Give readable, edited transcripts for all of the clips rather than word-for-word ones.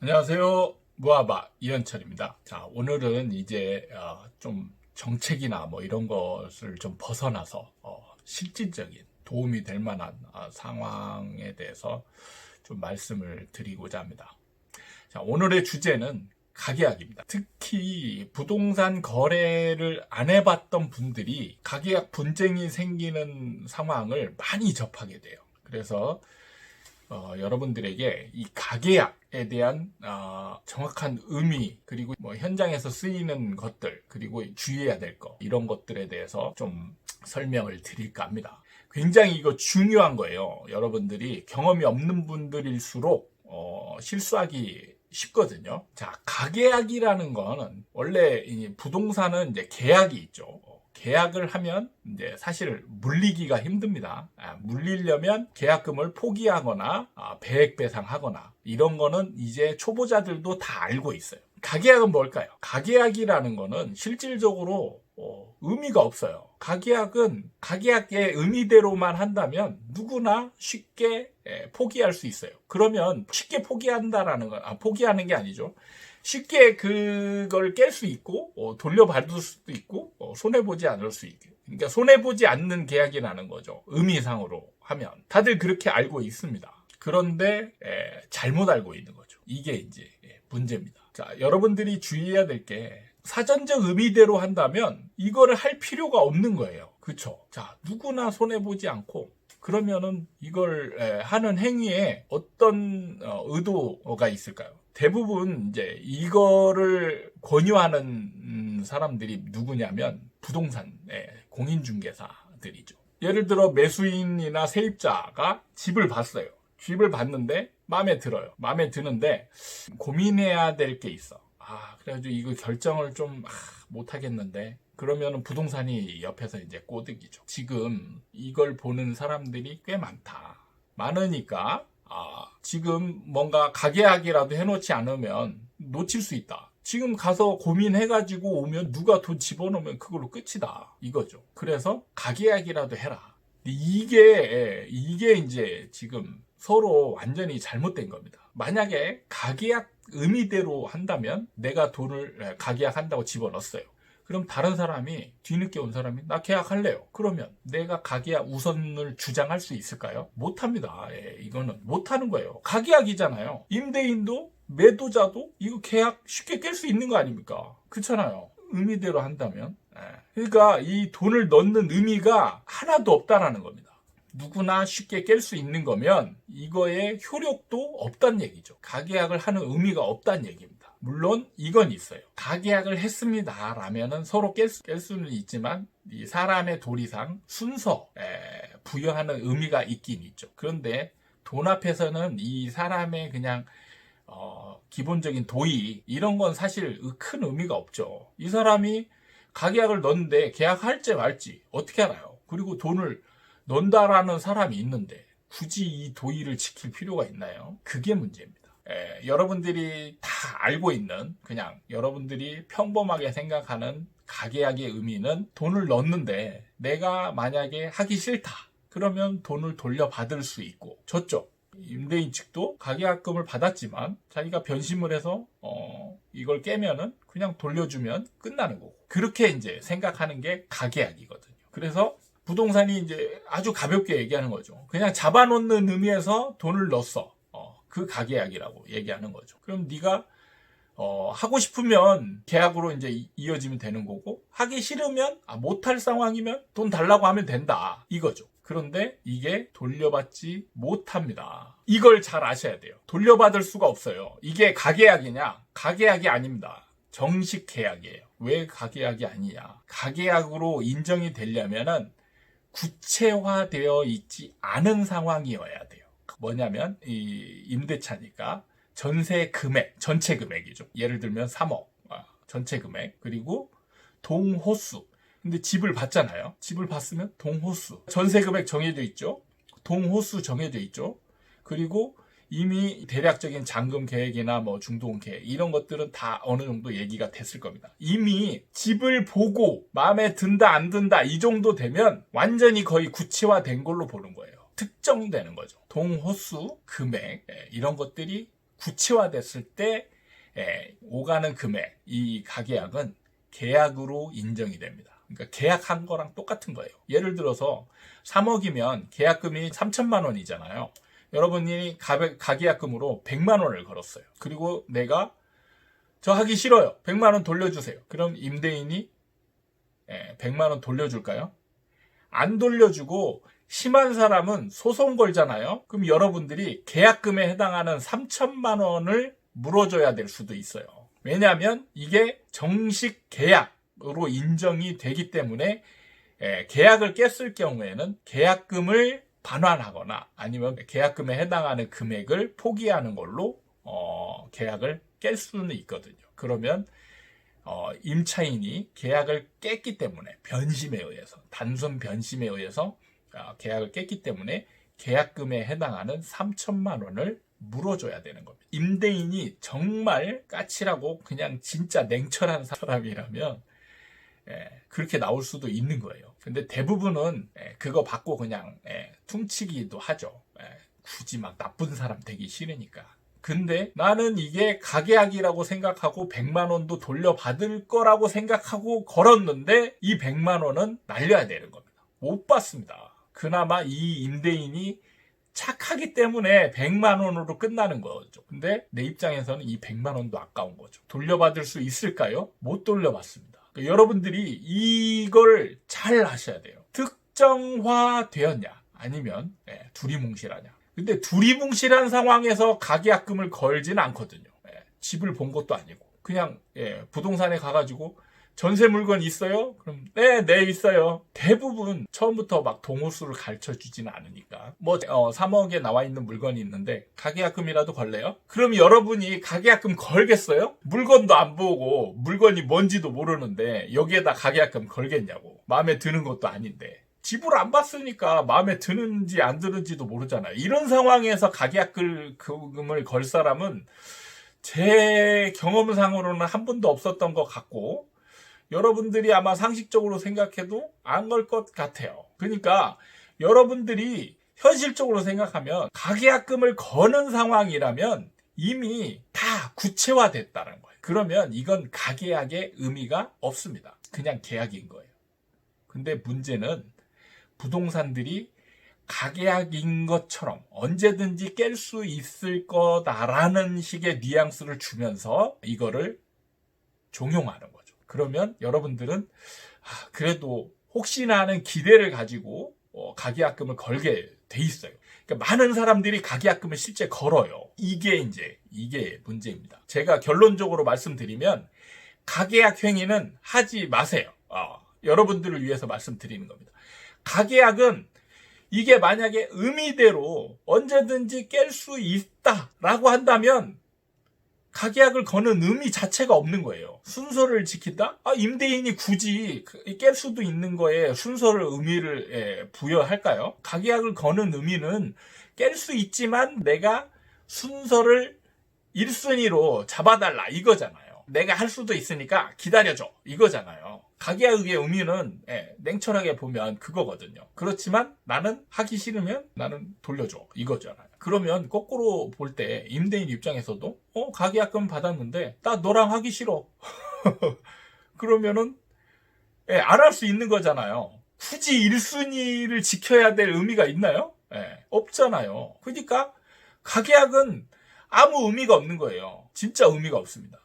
안녕하세요. 무아바 이현철입니다. 자, 오늘은 이제 좀 정책이나 뭐 이런 것을 좀 벗어나서 실질적인 도움이 될 만한 상황에 대해서 좀 말씀을 드리고자 합니다. 자, 오늘의 주제는 가계약입니다. 특히 부동산 거래를 안 해봤던 분들이 가계약 분쟁이 생기는 상황을 많이 접하게 돼요. 그래서 여러분들에게 이 가계약에 대한 정확한 의미, 그리고 뭐 현장에서 쓰이는 것들, 그리고 주의해야 될 것, 이런 것들에 대해서 좀 설명을 드릴까 합니다. 굉장히 이거 중요한 거예요. 여러분들이 경험이 없는 분들일수록 실수하기 쉽거든요. 자, 가계약이라는 거는 원래 이 부동산은 이제 계약이 있죠. 계약을 하면 이제 사실 물리기가 힘듭니다. 물리려면 계약금을 포기하거나 배액배상하거나 이런 거는 이제 초보자들도 다 알고 있어요. 가계약은 뭘까요? 가계약이라는 거는 실질적으로 의미가 없어요. 가계약은 가계약의 의미대로만 한다면 누구나 쉽게 포기할 수 있어요. 그러면 쉽게 포기한다라는 건 포기하는 게 아니죠. 쉽게 그걸 깰 수 있고 돌려받을 수도 있고 손해보지 않을 수 있고, 그러니까 손해보지 않는 계약이라는 거죠. 의미상으로 하면 다들 그렇게 알고 있습니다. 그런데 잘못 알고 있는 거죠. 이게 이제 문제입니다. 자, 여러분들이 주의해야 될 게 사전적 의미대로 한다면 이거를 할 필요가 없는 거예요. 그렇죠? 자, 누구나 손해보지 않고 그러면은 이걸 하는 행위에 어떤 의도가 있을까요? 대부분 이제 이거를 권유하는 사람들이 누구냐면 부동산 공인중개사들이죠. 예를 들어 매수인이나 세입자가 집을 봤어요. 집을 봤는데 마음에 들어요. 마음에 드는데 고민해야 될 게 있어. 그래가지고 이거 결정을 좀 못하겠는데, 그러면은 부동산이 옆에서 이제 꼬드기죠. 지금 이걸 보는 사람들이 꽤 많으니까 지금 뭔가 가계약이라도 해놓지 않으면 놓칠 수 있다. 지금 가서 고민해가지고 오면 누가 돈 집어넣으면 그걸로 끝이다. 이거죠. 그래서 가계약이라도 해라. 이게 이제 지금 서로 완전히 잘못된 겁니다. 만약에 가계약 의미대로 한다면 내가 돈을 가계약한다고 집어넣었어요. 그럼 다른 사람이 뒤늦게 온 사람이 나 계약할래요. 그러면 내가 가계약 우선을 주장할 수 있을까요? 못합니다. 이거는 못하는 거예요. 가계약이잖아요. 임대인도 매도자도 이거 계약 쉽게 깰 수 있는 거 아닙니까? 그렇잖아요. 의미대로 한다면. 그러니까 이 돈을 넣는 의미가 하나도 없다라는 겁니다. 누구나 쉽게 깰 수 있는 거면 이거의 효력도 없다는 얘기죠. 가계약을 하는 의미가 없다는 얘기입니다. 물론 이건 있어요. 가계약을 했습니다 라면은 서로 깰 수는 있지만 이 사람의 도리상 순서 부여하는 의미가 있긴 있죠. 그런데 돈 앞에서는 이 사람의 그냥 기본적인 도의 이런 건 사실 큰 의미가 없죠. 이 사람이 가계약을 넣는데 계약할지 말지 어떻게 알아요? 그리고 돈을 넣는다라는 사람이 있는데 굳이 이 도의를 지킬 필요가 있나요? 그게 문제입니다. 여러분들이 다 알고 있는, 그냥 여러분들이 평범하게 생각하는 가계약의 의미는 돈을 넣는데 내가 만약에 하기 싫다 그러면 돈을 돌려받을 수 있고, 저쪽 임대인 측도 가계약금을 받았지만 자기가 변심을 해서 이걸 깨면은 그냥 돌려주면 끝나는 거고, 그렇게 이제 생각하는 게 가계약이거든요. 그래서 부동산이 이제 아주 가볍게 얘기하는 거죠. 그냥 잡아놓는 의미에서 돈을 넣었어. 그 가계약이라고 얘기하는 거죠. 그럼 네가 하고 싶으면 계약으로 이제 이어지면 되는 거고, 하기 싫으면 못할 상황이면 돈 달라고 하면 된다 이거죠. 그런데 이게 돌려받지 못합니다. 이걸 잘 아셔야 돼요. 돌려받을 수가 없어요. 이게 가계약이냐? 가계약이 아닙니다. 정식 계약이에요. 왜 가계약이 아니냐? 가계약으로 인정이 되려면은 구체화되어 있지 않은 상황이어야 돼요. 뭐냐면 이 임대차니까 전세 금액, 전체 금액이죠. 예를 들면 3억 전체 금액, 그리고 동호수. 근데 집을 봤잖아요. 집을 봤으면 동호수, 전세 금액 정해져 있죠. 동호수 정해져 있죠. 그리고 이미 대략적인 잔금 계획이나 뭐 중도금 계획 이런 것들은 다 어느 정도 얘기가 됐을 겁니다. 이미 집을 보고 마음에 든다 안 든다 이 정도 되면 완전히 거의 구체화된 걸로 보는 거예요. 특정되는 거죠. 동호수, 금액 이런 것들이 구체화됐을 때 오가는 금액, 이 가계약은 계약으로 인정이 됩니다. 그러니까 계약한 거랑 똑같은 거예요. 예를 들어서 3억이면 계약금이 3천만 원이잖아요. 여러분이 가계약금으로 100만 원을 걸었어요. 그리고 내가 저 하기 싫어요. 100만 원 돌려주세요. 그럼 임대인이 100만 원 돌려줄까요? 안 돌려주고 심한 사람은 소송 걸잖아요. 그럼 여러분들이 계약금에 해당하는 3천만 원을 물어줘야 될 수도 있어요. 왜냐하면 이게 정식 계약으로 인정이 되기 때문에 계약을 깼을 경우에는 계약금을 반환하거나 아니면 계약금에 해당하는 금액을 포기하는 걸로 계약을 깰 수는 있거든요. 그러면 임차인이 계약을 깼기 때문에 변심에 의해서 단순 변심에 의해서 계약을 깼기 때문에 계약금에 해당하는 3천만 원을 물어줘야 되는 겁니다. 임대인이 정말 까칠하고 그냥 진짜 냉철한 사람이라면 그렇게 나올 수도 있는 거예요. 근데 대부분은 그거 받고 그냥 퉁치기도 하죠. 굳이 막 나쁜 사람 되기 싫으니까. 근데 나는 이게 가계약이라고 생각하고 100만 원도 돌려받을 거라고 생각하고 걸었는데 이 100만 원은 날려야 되는 겁니다. 못 받습니다. 그나마 이 임대인이 착하기 때문에 100만 원으로 끝나는 거죠. 근데 내 입장에서는 이 100만 원도 아까운 거죠. 돌려받을 수 있을까요? 못 돌려받습니다. 그러니까 여러분들이 이걸 잘 하셔야 돼요. 특정화 되었냐 아니면 두리뭉실하냐. 근데 두리뭉실한 상황에서 가계약금을 걸지는 않거든요. 집을 본 것도 아니고 그냥 부동산에 가가지고 전세 물건 있어요? 그럼 네 있어요. 대부분 처음부터 막 동호수를 가르쳐주지는 않으니까 3억에 나와 있는 물건이 있는데 가계약금이라도 걸래요? 그럼 여러분이 가계약금 걸겠어요? 물건도 안 보고 물건이 뭔지도 모르는데 여기에다 가계약금 걸겠냐고. 마음에 드는 것도 아닌데. 집을 안 봤으니까 마음에 드는지 안 드는지도 모르잖아요. 이런 상황에서 가계약금을 걸 사람은 제 경험상으로는 한 번도 없었던 것 같고 여러분들이 아마 상식적으로 생각해도 안 걸 것 같아요. 그러니까 여러분들이 현실적으로 생각하면 가계약금을 거는 상황이라면 이미 다 구체화됐다는 거예요. 그러면 이건 가계약의 의미가 없습니다. 그냥 계약인 거예요. 근데 문제는 부동산들이 가계약인 것처럼 언제든지 깰 수 있을 거다라는 식의 뉘앙스를 주면서 이거를 종용하는 거죠. 그러면 여러분들은 그래도 혹시나 하는 기대를 가지고 가계약금을 걸게 돼 있어요. 그러니까 많은 사람들이 가계약금을 실제 걸어요. 이게 문제입니다. 제가 결론적으로 말씀드리면 가계약 행위는 하지 마세요. 여러분들을 위해서 말씀드리는 겁니다. 가계약은 이게 만약에 의미대로 언제든지 깰 수 있다라고 한다면 가계약을 거는 의미 자체가 없는 거예요. 순서를 지킨다? 임대인이 굳이 깰 수도 있는 거에 순서를 의미를 부여할까요? 가계약을 거는 의미는 깰 수 있지만 내가 순서를 1순위로 잡아달라 이거잖아요. 내가 할 수도 있으니까 기다려줘 이거잖아요. 가계약의 의미는 냉철하게 보면 그거거든요. 그렇지만 나는 하기 싫으면 나는 돌려줘 이거잖아요. 그러면 거꾸로 볼 때 임대인 입장에서도 가계약금 받았는데 나 너랑 하기 싫어. 그러면은 안 할 수 있는 거잖아요. 굳이 1순위를 지켜야 될 의미가 있나요? 없잖아요. 그러니까 가계약은 아무 의미가 없는 거예요. 진짜 의미가 없습니다.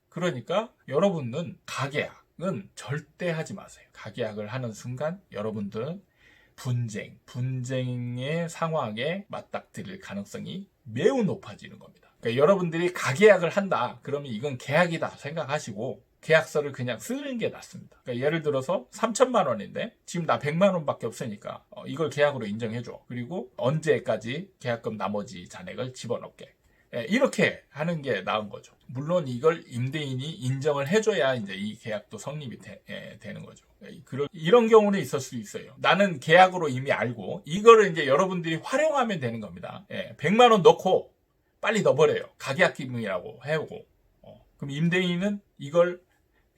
그러니까 여러분은 가계약은 절대 하지 마세요. 가계약을 하는 순간 여러분들은 분쟁의 상황에 맞닥뜨릴 가능성이 매우 높아지는 겁니다. 그러니까 여러분들이 가계약을 한다 그러면 이건 계약이다 생각하시고 계약서를 그냥 쓰는 게 낫습니다. 그러니까 예를 들어서 3천만 원인데 지금 나 100만 원밖에 없으니까 이걸 계약으로 인정해줘. 그리고 언제까지 계약금 나머지 잔액을 집어넣게. 이렇게 하는 게 나은 거죠. 물론 이걸 임대인이 인정을 해줘야 이제 이 계약도 성립이 되는 거죠. 이런 경우는 있을 수 있어요. 나는 계약으로 이미 알고 이거를 이제 여러분들이 활용하면 되는 겁니다. 100만 원 넣고 빨리 넣어버려요. 가계약금이라고 해오고. 그럼 임대인은 이걸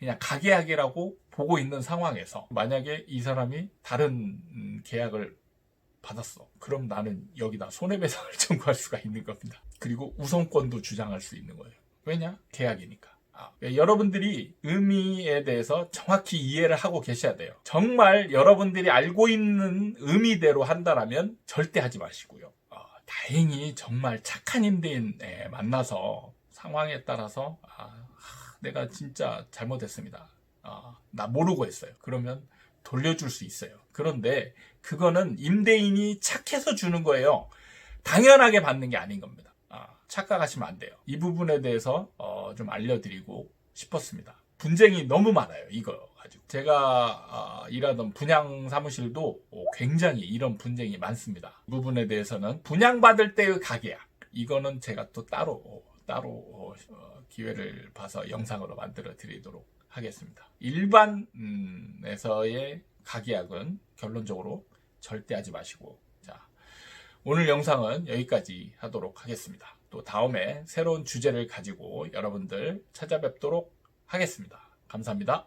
그냥 가계약이라고 보고 있는 상황에서 만약에 이 사람이 다른 계약을 받았어. 그럼 나는 여기다 손해배상을 청구할 수가 있는 겁니다. 그리고 우선권도 주장할 수 있는 거예요. 왜냐? 계약이니까. 여러분들이 의미에 대해서 정확히 이해를 하고 계셔야 돼요. 정말 여러분들이 알고 있는 의미대로 한다라면 절대 하지 마시고요. 다행히 정말 착한 임대인 만나서 상황에 따라서 내가 진짜 잘못했습니다. 나 모르고 했어요. 그러면 돌려줄 수 있어요. 그런데 그거는 임대인이 착해서 주는 거예요. 당연하게 받는 게 아닌 겁니다. 착각하시면 안 돼요. 이 부분에 대해서 좀 알려드리고 싶었습니다. 분쟁이 너무 많아요. 이거 가지고. 제가 일하던 분양 사무실도 굉장히 이런 분쟁이 많습니다. 이 부분에 대해서는 분양받을 때의 가계약, 이거는 제가 또 따로 기회를 봐서 영상으로 만들어 드리도록 하겠습니다. 일반에서의 가계약은 결론적으로 절대 하지 마시고, 자, 오늘 영상은 여기까지 하도록 하겠습니다. 또 다음에 새로운 주제를 가지고 여러분들 찾아뵙도록 하겠습니다. 감사합니다.